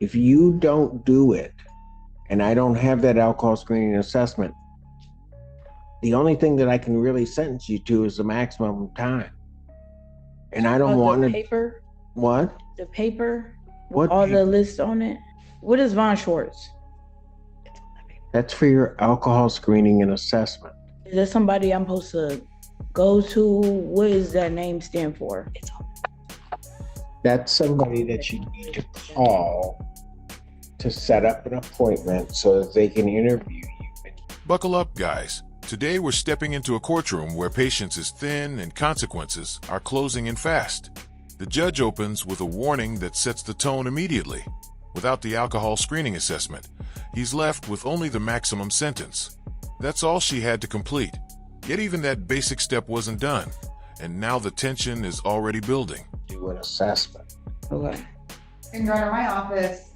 If you don't do it, and I don't have that alcohol screening assessment, the only thing that I can really sentence you to is the maximum time. And I don't want The to. paper? What? The paper? What? All the lists on it? What is Von Schwartz? That's for your alcohol screening and assessment. Is there somebody I'm supposed to go to? What does that name stand for? That's somebody that you need to call to set up an appointment so that they can interview you. Buckle up, guys. Today we're stepping into a courtroom where patience is thin and consequences are closing in fast. The judge opens with a warning that sets the tone immediately. Without the alcohol screening assessment, he's left with only the maximum sentence. That's all she had to complete. Yet even that basic step wasn't done, and now the tension is already building. Do an assessment. Okay. In Your Honor, my office,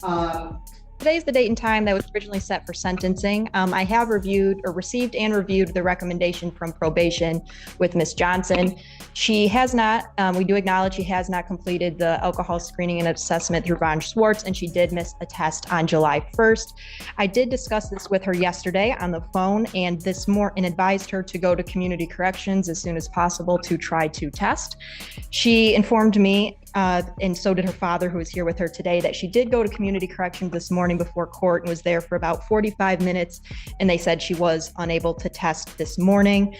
Today's the date and time that was originally set for sentencing. I have received and reviewed the recommendation from probation with Ms. Johnson. She has not, we do acknowledge she has not completed the alcohol screening and assessment through Von Schwartz, and she did miss a test on July 1st. I did discuss this with her yesterday on the phone and advised her to go to community corrections as soon as possible to try to test. She informed me and so did her father, who is here with her today, that she did go to community corrections this morning before court and was there for about 45 minutes. And they said she was unable to test this morning.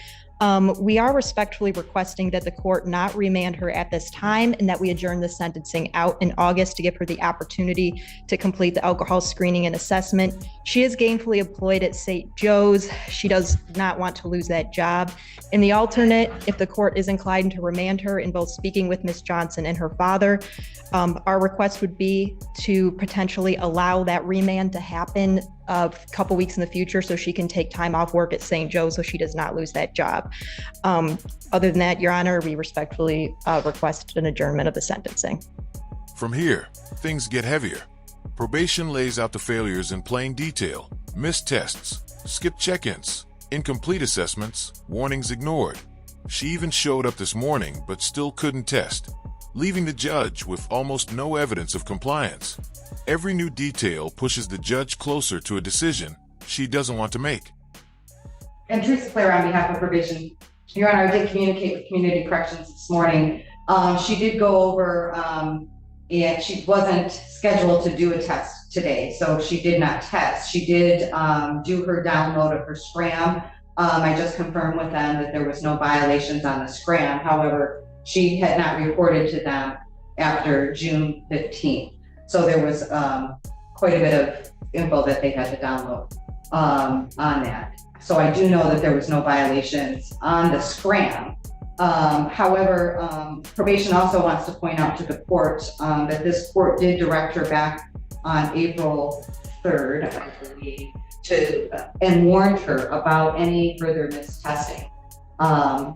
We are respectfully requesting that the court not remand her at this time and that we adjourn the sentencing out in August to give her the opportunity to complete the alcohol screening and assessment. She is gainfully employed at St. Joe's. She does not want to lose that job. In the alternate, if the court is inclined to remand her in both speaking with Ms. Johnson and her father, our request would be to potentially allow that remand to happen a couple weeks in the future so she can take time off work at St. Joe's so she does not lose that job. Other than that, Your Honor, we respectfully request an adjournment of the sentencing. From here, things get heavier. Probation lays out the failures in plain detail: missed tests, skipped check-ins, incomplete assessments, warnings ignored. She even showed up this morning but still couldn't test, leaving the judge with almost no evidence of compliance. Every new detail pushes the judge closer to a decision she doesn't want to make. and Teresa Claire on behalf of probation, Your Honor, I did communicate with community corrections this morning. She did go over, and she wasn't scheduled to do a test today, so she did not test. She did do her download of her scram. I just confirmed with them that there was no violations on the scram. However, she had not reported to them after June 15th. So there was quite a bit of info that they had to download on that. So I do know that there was no violations on the scram. However, probation also wants to point out to the court that this court did direct her back on April 3rd, I believe, and warned her about any further mistesting.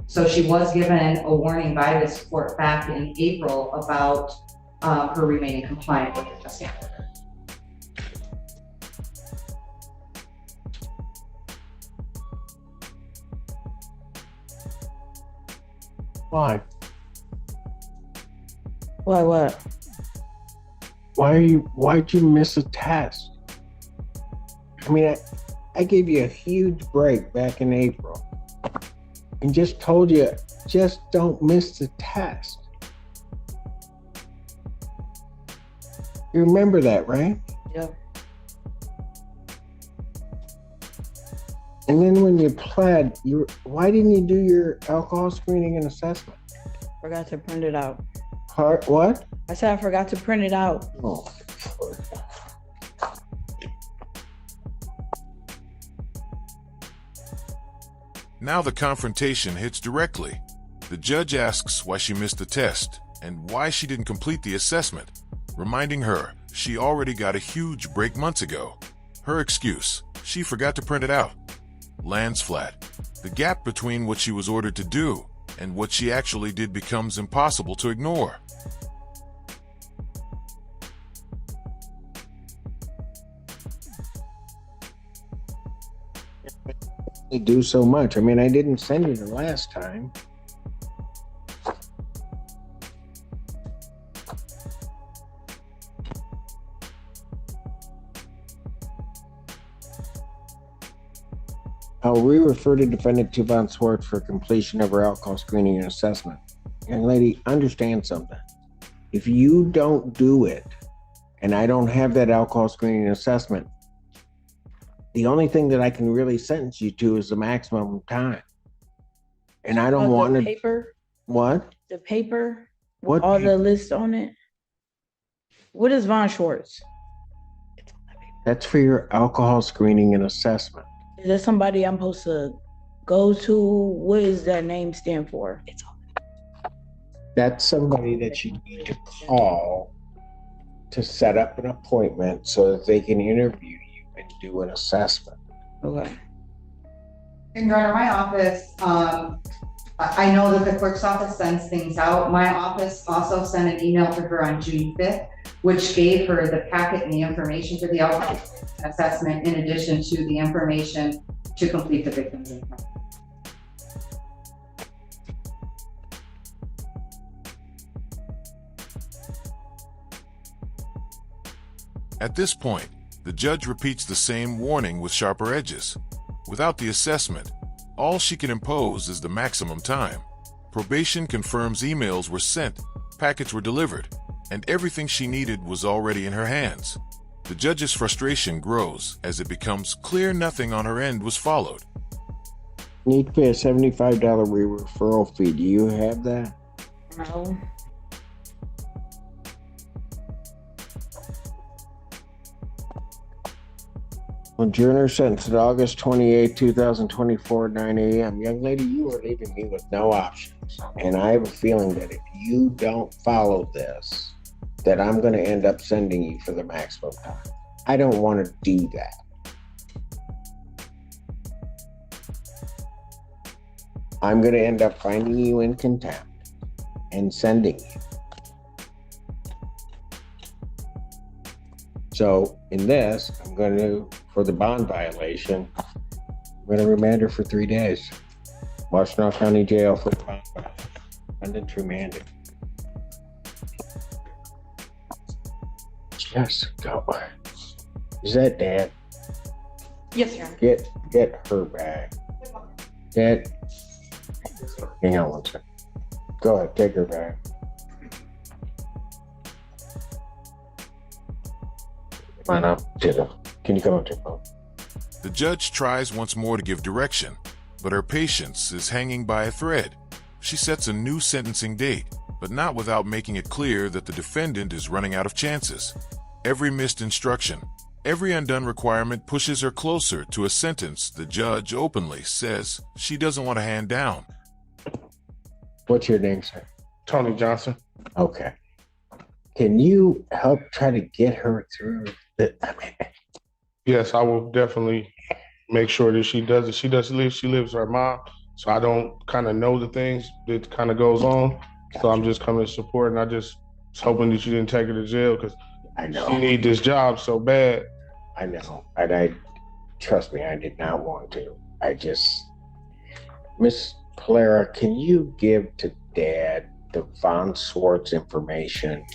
So she was given a warning by this court back in April about her remaining compliant with the testing order. Why? Why what? Why'd you miss a test? I mean, I gave you a huge break back in April and just told you, just don't miss the test. You remember that, right? Yeah. And then when you pled, why didn't you do your alcohol screening and assessment? Forgot to print it out. What? I said I forgot to print it out. Oh. Now the confrontation hits directly. The judge asks why she missed the test and why she didn't complete the assessment, reminding her she already got a huge break months ago. Her excuse: she forgot to print it out. Lands flat. The gap between what she was ordered to do and what she actually did becomes impossible to ignore. They do so much. I mean, I didn't send you the last time. I'll re-refer to defendant to Von Swartz for completion of her alcohol screening and assessment. Young lady, understand something. If you don't do it, and I don't have that alcohol screening and assessment, the only thing that I can really sentence you to is the maximum time. And I don't want to. Paper? What? The paper? What? All the lists on it? What is Von Schwartz? That's for your alcohol screening and assessment. Is that somebody I'm supposed to go to? What does that name stand for? That's somebody that you need to call to set up an appointment so that they can interview you and do an assessment. Okay. And Your Honor, my office, I know that the clerk's office sends things out. My office also sent an email to her on June 5th, which gave her the packet and the information for the alcohol assessment in addition to the information to complete the victim's impact. At this point, the judge repeats the same warning with sharper edges. Without the assessment, all she can impose is the maximum time. Probation confirms emails were sent, packets were delivered, and everything she needed was already in her hands. The judge's frustration grows as it becomes clear nothing on her end was followed. Need to pay a $75 referral fee. Do you have that? No. Adjourner sentenced at August 28, 2024, 9 a.m. Young lady, you are leaving me with no options. And I have a feeling that if you don't follow this, that I'm going to end up sending you for the maximum time. I don't want to do that. I'm going to end up finding you in contempt and sending you. So in this, I'm going to, for the bond violation, I'm going to remand her for 3 days. Washtenaw County Jail for the bond violation. Defendant remanded. Yes, go. Is that Dad? Yes, Your Honor. Get her back. Dad, hang on one second. Go ahead, take her back. Come on up to the, can you come up to the phone? The judge tries once more to give direction, but her patience is hanging by a thread. She sets a new sentencing date, but not without making it clear that the defendant is running out of chances. Every missed instruction, every undone requirement pushes her closer to a sentence the judge openly says she doesn't want to hand down. What's your name, sir? Tony Johnson. Okay. Can you help try to get her through the, Yes, I will definitely make sure that she does it. She lives with her mom, so I don't kind of know the things that kind of goes on. So I'm just coming to support, and I just was hoping that you didn't take her to jail because I know. she need this job so bad. I know. And I trust me, I did not want to. I just, Miss Polera, can you give to Dad the Von Swartz information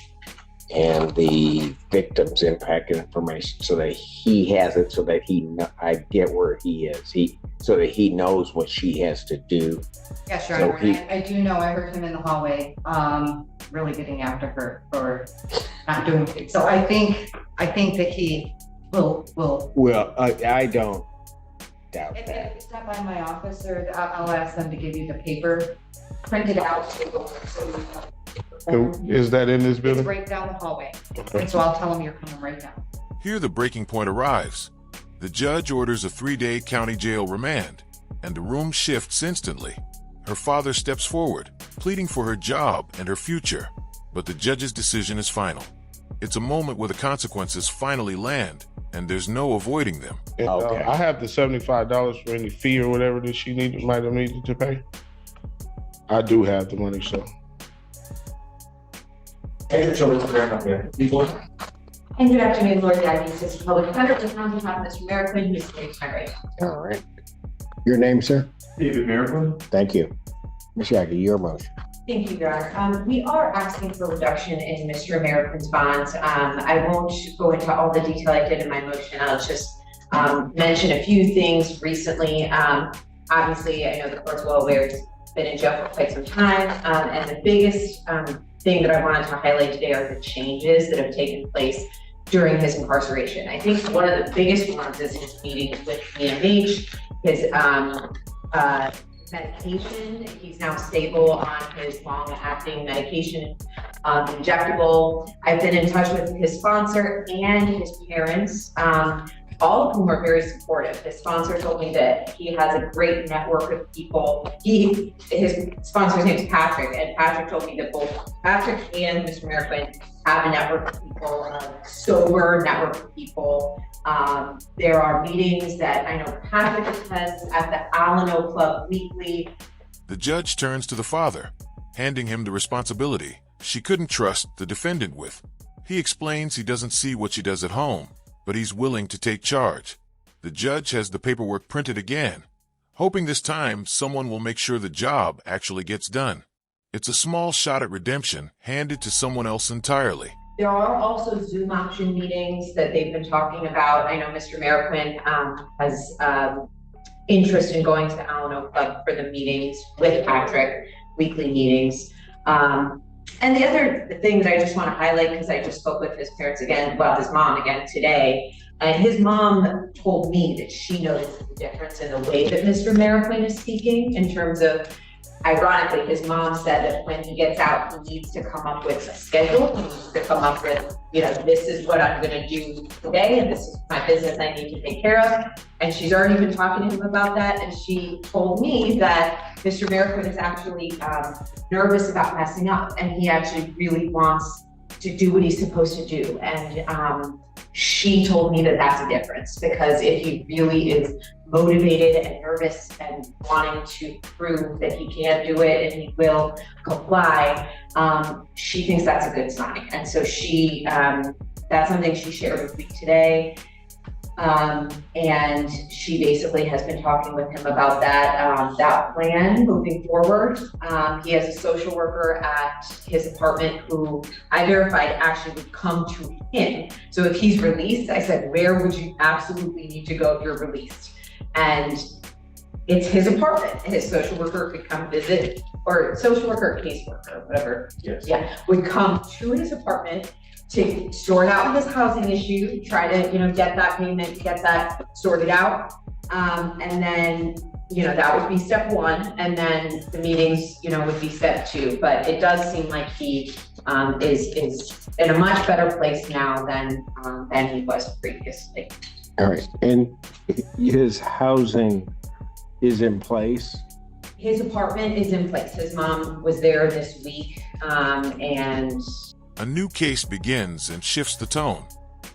and the victim's impact information so that he has it, so that I get where he is, so that he knows what she has to do. Yes, Your So Honor. I do know, I heard him in the hallway, really getting after her for not doing it. So I think that he will. Well, I don't doubt If that. you stop by my office, or I'll ask them to give you the paper printed out. Is that in this It's building? right down the hallway. Okay. And so I'll tell them you're coming right down. Here the breaking point arrives. The judge orders a 3-day county jail remand, and the room shifts instantly. Her father steps forward, pleading for her job and her future, but the judge's decision is final. It's a moment where the consequences finally land, and there's no avoiding them. And, Okay. I have the $75 for any fee or whatever that she might have needed to pay. I do have the money, so. And good afternoon, Lord Daggy, Assistant Public Defender, with on behalf of Mr. Merrickman, who's sitting to my right. All right. Your name, sir? David Merrickman. Thank you. Ms. Yagi, your motion. Thank you, Your Honor. We are asking for reduction in Mr. Merrickman's bonds. I won't go into all the detail I did in my motion. I'll just mention a few things recently. Obviously, I know the court's well aware he's been in jail for quite some time, and the biggest thing that I wanted to highlight today are the changes that have taken place during his incarceration. I think one of the biggest ones is his meeting with EMH, his medication. He's now stable on his long-acting medication, injectable. I've been in touch with his sponsor and his parents, all of whom are very supportive. His sponsor told me that he has a great network of people. His sponsor's name is Patrick, and Patrick told me that both Patrick and Mr. Merriquin have a network of people, a sober network of people. There are meetings that I know Patrick has at the Alano Club weekly. The judge turns to the father, handing him the responsibility she couldn't trust the defendant with. He explains he doesn't see what she does at home, but he's willing to take charge. The judge has the paperwork printed again, hoping this time someone will make sure the job actually gets done. It's a small shot at redemption handed to someone else entirely. There are also Zoom option meetings that they've been talking about. I know Mr. Merriquin has interest in going to the Alano Club for the meetings with Patrick, weekly meetings. And the other thing that I just want to highlight, because I just spoke with his parents again, well, his mom again today, and his mom told me that she noticed the difference in the way that Mr. Merriquin is speaking in terms of, ironically, his mom said that when he gets out, he needs to come up with a schedule. He needs to come up with, this is what I'm going to do today, and this is my business I need to take care of. And she's already been talking to him about that. And she told me that Mr. Merriquin is actually nervous about messing up, and he actually really wants to do what he's supposed to do. And she told me that that's a difference, because if he really is motivated and nervous and wanting to prove that he can do it and he will comply, she thinks that's a good sign. And so that's something she shared with me today. And she basically has been talking with him about that plan moving forward. He has a social worker at his apartment who I verified actually would come to him. So if he's released, I said, where would you absolutely need to go if you're released? And it's his apartment. His social worker could come visit, or social worker or caseworker, whatever. Yes. Yeah, would come to his apartment to sort out his housing issue, try to, get that payment, get that sorted out. And then, that would be step one. And then the meetings, would be step two. But it does seem like he is in a much better place now than he was previously. All right. And his housing is in place? His apartment is in place. His mom was there this week, and A new case begins and shifts the tone.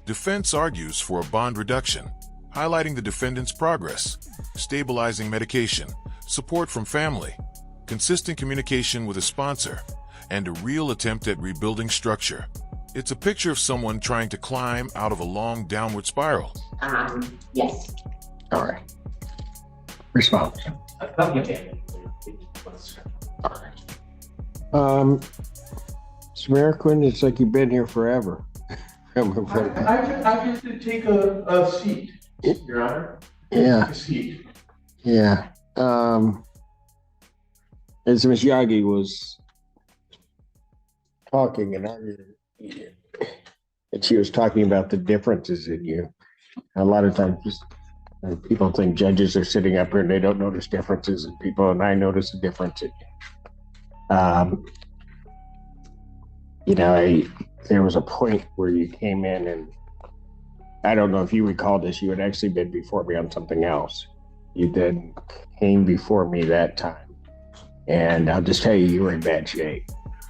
Defense argues for a bond reduction, highlighting the defendant's progress, stabilizing medication, support from family, consistent communication with a sponsor, and a real attempt at rebuilding structure. It's a picture of someone trying to climb out of a long downward spiral. yes. All right. Response. All right. Samariquin, it's like you've been here forever. I just to take a seat, Your Honor. Yeah. Take a seat. Yeah. As Ms. Yagi was talking and arguing, and she was talking about the differences in you. A lot of times people think judges are sitting up here and they don't notice differences in people, and I notice a difference in you. There was a point where you came in, and I don't know if you recall this, you had actually been before me on something else. You then came before me that time. And I'll just tell you, you were in bad shape.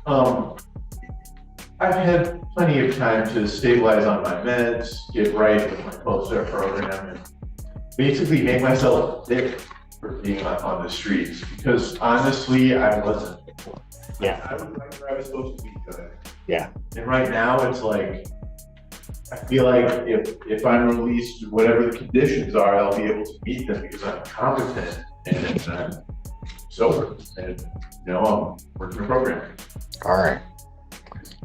I've had plenty of time to stabilize on my meds, get right with my post-start program, and basically make myself fit for being on the streets. Because honestly, I wasn't. Yeah. I was right where I was supposed to be good. Yeah. And right now, it's like, I feel like if I'm released, whatever the conditions are, I'll be able to meet them because I'm competent and I'm sober and I'm working a program. All right.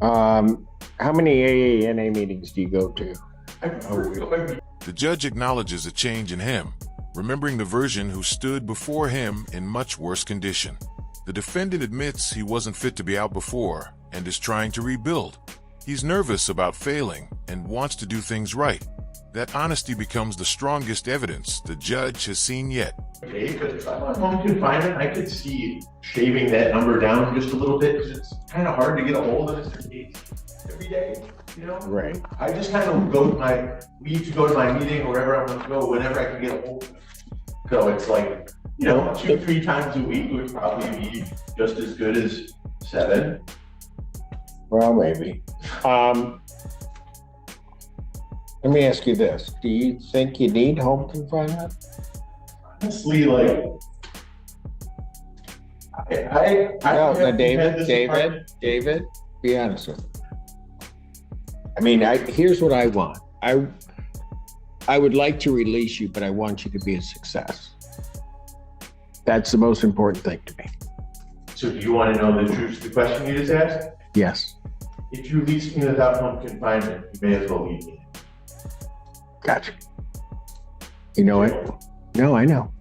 How many AANA meetings do you go to? I prefer to go every The judge acknowledges a change in him, remembering the version who stood before him in much worse condition. The defendant admits he wasn't fit to be out before and is trying to rebuild. He's nervous about failing and wants to do things right. That honesty becomes the strongest evidence the judge has seen yet. Okay, but if I'm on home confinement, I could see shaving that number down just a little bit because it's kind of hard to get a hold of Mr. Casey every day, you know? Right. I just kind of leave to go to my meeting or wherever I want to go whenever I can get a hold of him. So it's like, 2-3 times a week would probably be just as good as 7. Well, maybe. Let me ask you this. Do you think you need home confinement? Honestly, like, No, David, be honest with me. I mean, here's what I want. I would like to release you, but I want you to be a success. That's the most important thing to me. So do you want to know the truth to the question you just asked? Yes. If you release me without home confinement, you may as well leave me. Gotcha. You know what? No, I know.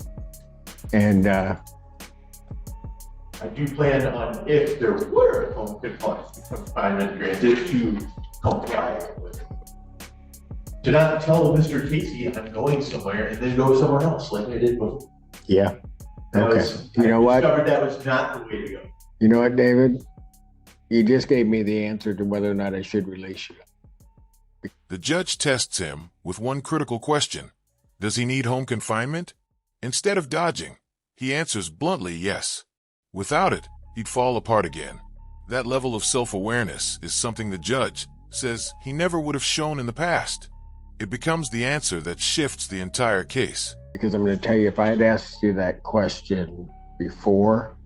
And I do plan on, if there were home confinement granted, to comply with it. To not tell Mr. Casey I'm going somewhere and then go somewhere else like I did before. yeah. Okay. I discovered that was not the way to go. You know what, David? You just gave me the answer to whether or not I should release you. The judge tests him with one critical question. Does he need home confinement? Instead of dodging, he answers bluntly yes. Without it, he'd fall apart again. That level of self-awareness is something the judge says he never would have shown in the past. It becomes the answer that shifts the entire case. Because I'm going to tell you, if I had asked you that question before,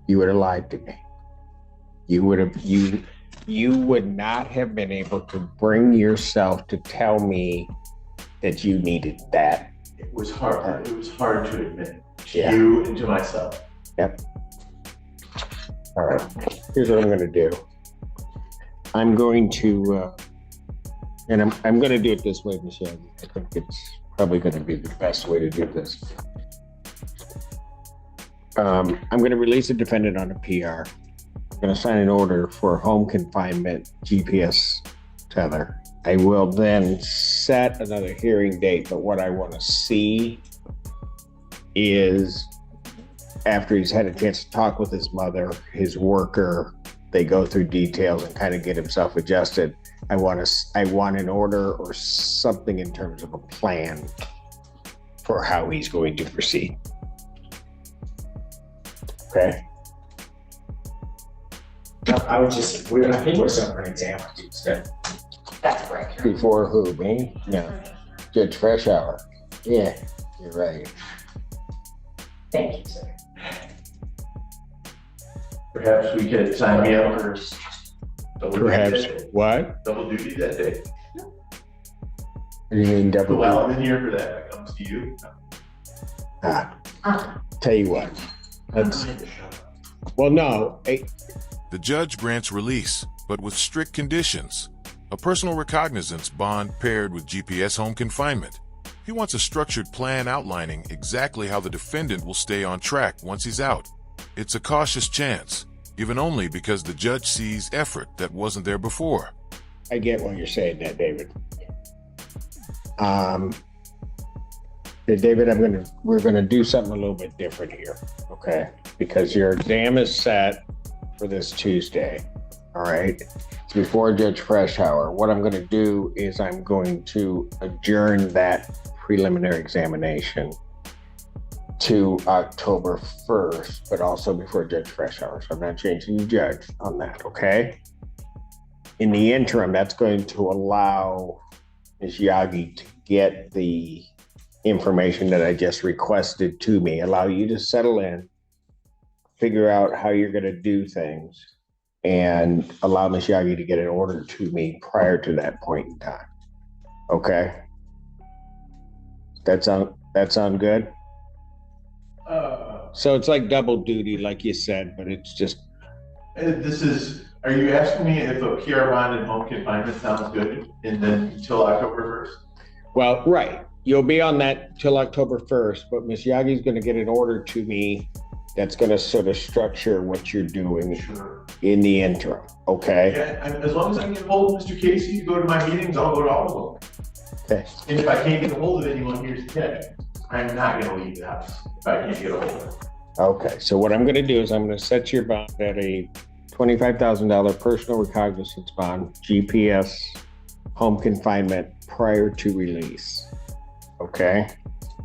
you would have lied to me. You would not have been able to bring yourself to tell me that you needed that. It was hard. It was hard to admit to Yeah. you and to myself. Yep. All right. Here's what I'm going to do. I'm going to, and I'm going to do it this way, Michelle. I think it's probably going to be the best way to do this. I'm going to release a defendant on a PR. I'm going to sign an order for home confinement GPS tether. I will then set another hearing date, but what I want to see is after he's had a chance to talk with his mother, his worker, they go through details and kind of get himself adjusted. I want an order or something in terms of a plan for how he's going to proceed. Okay. I think we're set for an exam on Tuesday. That's correct. Before who, me? No. Judge Freshour. Yeah, you're right. Thank you, sir. Perhaps we could sign me up for double Perhaps duty that day. what? Double duty that day. You mean double? Well, I'm in here for that. That comes to you. Tell you what. That's well, no. The judge grants release, but with strict conditions. A personal recognizance bond paired with GPS home confinement. He wants a structured plan outlining exactly how the defendant will stay on track once he's out. It's a cautious chance, given only because the judge sees effort that wasn't there before. I get what you're saying there, David. David, we're gonna do something a little bit different here, okay? Because your exam is set for this Tuesday, all right? It's before Judge Freshour. What I'm gonna do is I'm going to adjourn that preliminary examination to October 1st, but also before Judge Freshour. So I'm not changing the judge on that, okay? In the interim, that's going to allow Ms. Yagi to get the information that I just requested to me, allow you to settle in, figure out how you're going to do things, and allow Ms. Yagi to get an order to me prior to that point in time. Okay? That sound good? So it's like double duty, like you said, but it's just. Are you asking me if a PR bond and home confinement sounds good and then until October 1st? Well, right. You'll be on that till October 1st, but Ms. Yagi's going to get an order to me that's going to sort of structure what you're doing Sure. in the interim. Okay. Yeah, and as long as I can get hold of Mr. Casey to go to my meetings, I'll go to all of them. Okay. And if I can't get a hold of anyone, here's the catch. I'm not gonna leave the house if I can't get a hold of them. Okay. So what I'm going to do is I'm going to set your bond at a $25,000 personal recognizance bond, GPS, home confinement prior to release. Okay.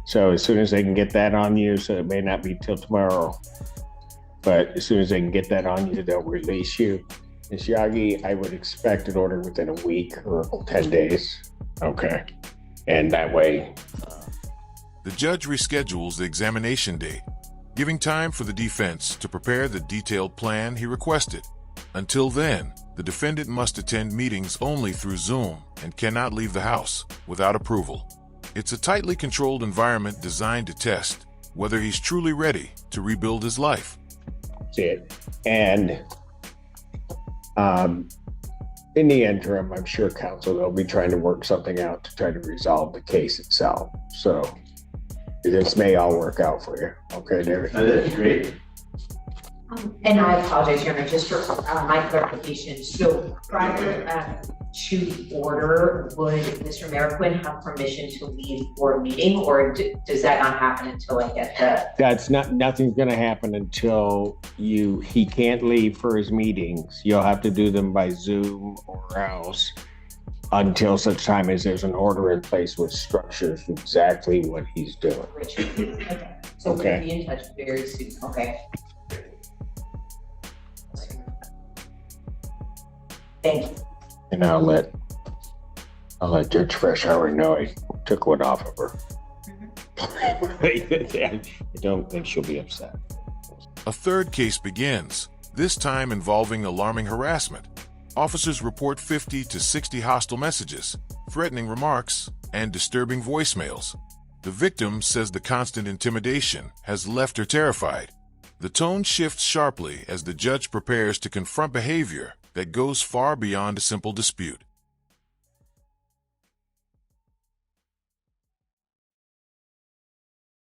So as soon as they can get that on you, so it may not be till tomorrow, but as soon as they can get that on you, they'll release you. Ms. Yagi, I would expect an order within a week or 10 days. Okay. And that way. The judge reschedules the examination date, giving time for the defense to prepare the detailed plan he requested. Until then, the defendant must attend meetings only through Zoom and cannot leave the house without approval. It's a tightly controlled environment designed to test whether he's truly ready to rebuild his life. That's it. And in the interim, I'm sure counsel will be trying to work something out to try to resolve the case itself. So this may all work out for you. Okay, David? That'd be great. And I apologize, Your Honor, just for my clarification. So prior to the order, would Mr. Merriquin have permission to leave for a meeting, or does that not happen until I get the? Nothing's going to happen until he can't leave for his meetings. You'll have to do them by Zoom or else until such time as there's an order in place which structures exactly what he's doing. Okay. So Okay. we'll be in touch very soon. Okay. Thank you. And I'll let Judge Freshour know I took one off of her. I don't think she'll be upset. A third case begins, this time involving alarming harassment. Officers report 50 to 60 hostile messages, threatening remarks, and disturbing voicemails. The victim says the constant intimidation has left her terrified. The tone shifts sharply as the judge prepares to confront behavior that goes far beyond a simple dispute.